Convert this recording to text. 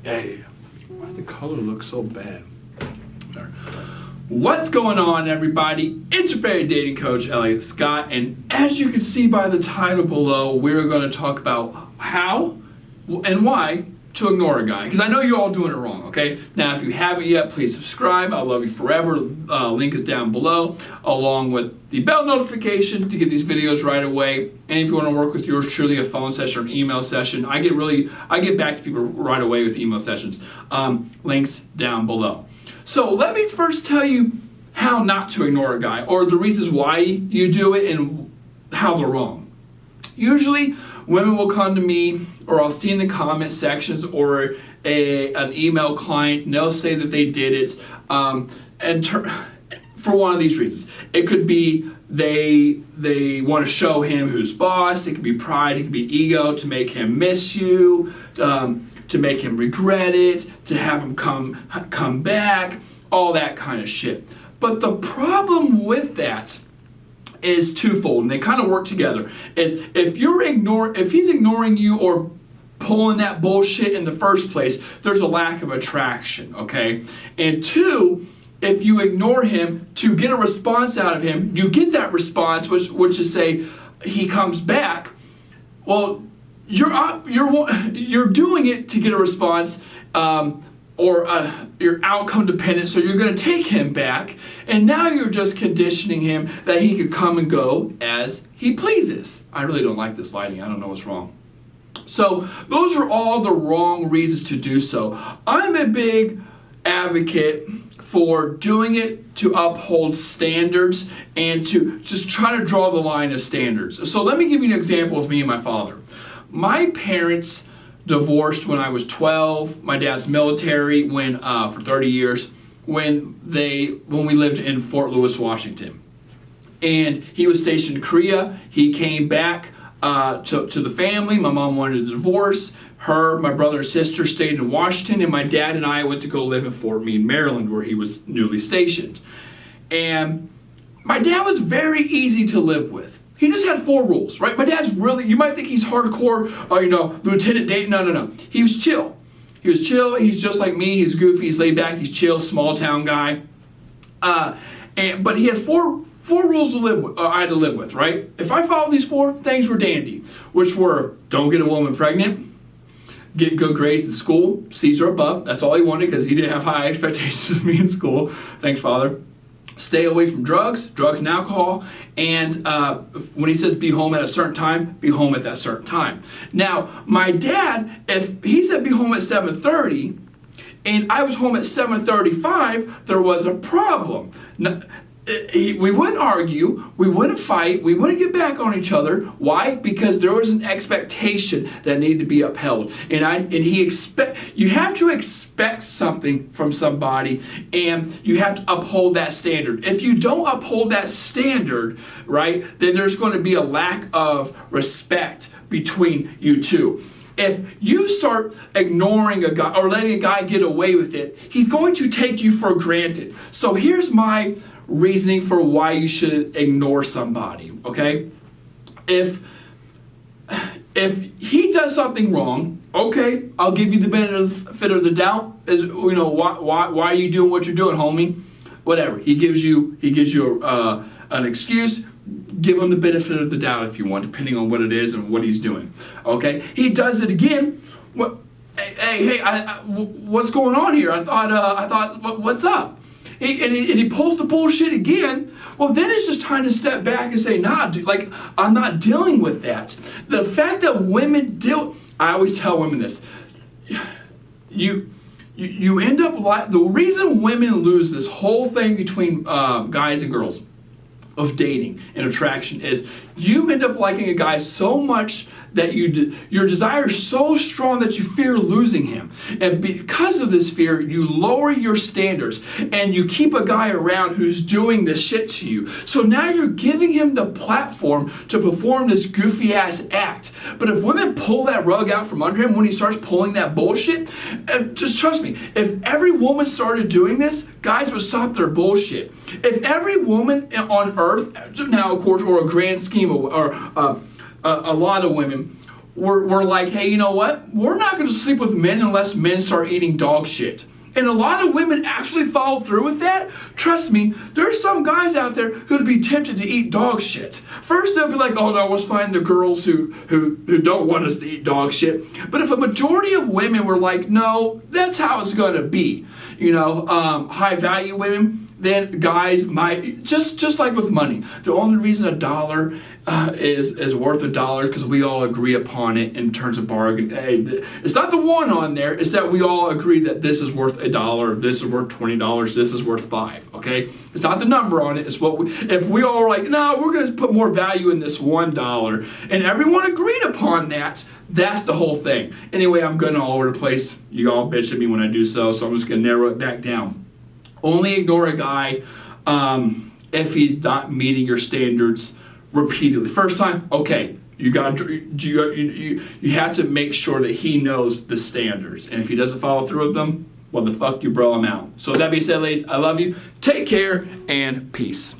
Hey, why does the color look so bad? There. What's going on, everybody? It's your favorite dating coach, Elliot Scott, and as you can see by the title below, we're going to talk about how and why to ignore a guy, because I know you're all doing it wrong, okay? Now, if you haven't yet, please subscribe. I love you forever. Link is down below, along with the bell notification to get these videos right away. And if you want to work with yours truly, a phone session or an email session, I get back to people right away with email sessions. Links down below. So let me first tell you how not to ignore a guy, or the reasons why you do it and how they're wrong. Usually, women will come to me, or I'll see in the comment sections, or an email client, and they'll say that they did it, for one of these reasons. It could be they want to show him who's boss. It could be pride. It could be ego, to make him miss you, to make him regret it, to have him come back, all that kind of shit. But the problem with that is twofold, and they kind of work together. Is if he's ignoring you or pulling that bullshit in the first place, there's a lack of attraction, okay? And two, if you ignore him to get a response out of him, you get that response, which is say he comes back. Well, you're doing it to get a response, or you're outcome dependent, so you're going to take him back, and now you're just conditioning him that he could come and go as he pleases. I really don't like this lighting. I don't know what's wrong. So those are all the wrong reasons to do so. I'm a big advocate for doing it to uphold standards and to just try to draw the line of standards. So let me give you an example with me and my father. My parents divorced when I was 12. My dad's military for 30 years when we lived in Fort Lewis, Washington. And he was stationed in Korea. He came back to the family. My mom wanted a divorce. My brother and sister stayed in Washington, and my dad and I went to go live in Fort Meade, Maryland, where he was newly stationed. And my dad was very easy to live with. He just had 4 rules, right? My dad's really, you might think he's hardcore, Lieutenant Dayton. No. He was chill. He's just like me. He's goofy. He's laid back. He's chill, small town guy. But he had four rules to live with. I had to live with, right? If I followed these 4, things were dandy, which were: don't get a woman pregnant, get good grades in school, C's or above. That's all he wanted, because he didn't have high expectations of me in school. Thanks, Father. Stay away from drugs and alcohol, and when he says be home at a certain time, be home at that certain time. Now, my dad, if he said be home at 7:30, and I was home at 7:35, there was a problem. We wouldn't argue, we wouldn't fight, we wouldn't get back on each other. Why? Because there was an expectation that needed to be upheld. You have to expect something from somebody, and you have to uphold that standard. If you don't uphold that standard, right, then there's going to be a lack of respect between you two. If you start ignoring a guy or letting a guy get away with it, he's going to take you for granted. So here's my reasoning for why you should ignore somebody, okay? If he does something wrong, okay, I'll give you the benefit of the doubt. Why are you doing what you're doing, homie? Whatever. He gives you an excuse. Give him the benefit of the doubt if you want, depending on what it is and what he's doing. Okay? He does it again. Hey, what's going on here? I thought, what's up? And he pulls the bullshit again. Well, then it's just time to step back and say, nah, dude, I'm not dealing with that. The fact that women I always tell women this. You end up the reason women lose this whole thing between guys and girls of dating and attraction is you end up liking a guy so much that your desire is so strong that you fear losing him. And because of this fear, you lower your standards and you keep a guy around who's doing this shit to you. So now you're giving him the platform to perform this goofy ass act. But if women pull that rug out from under him when he starts pulling that bullshit, and just trust me, if every woman started doing this, guys would stop their bullshit. If every woman on earth, now of course, or a grand scheme of, or a lot of women we're like, hey, you know what? We're not going to sleep with men unless men start eating dog shit. And a lot of women actually follow through with that. Trust me, there's some guys out there who'd be tempted to eat dog shit. First, they'll be like, oh no, let's find the girls who don't want us to eat dog shit. But if a majority of women were like, no, that's how it's going to be, high value women, then guys might, just like with money, the only reason $1 is worth $1 because we all agree upon it in terms of bargain. Hey, it's not the one on there, it's that we all agree that this is worth $1, this is worth $20, this is worth $5, okay? It's not the number on it, it's what if we all are like, no, we're going to put more value in this $1, and everyone agreed upon that, that's the whole thing. Anyway, I'm going all over the place. You all bitch at me when I do so I'm just going to narrow it back down. Only ignore a guy if he's not meeting your standards repeatedly. First time, okay, you have to make sure that he knows the standards, and if he doesn't follow through with them, well, the fuck you, bro, I'm out. So with that being said, ladies, I love you. Take care and peace.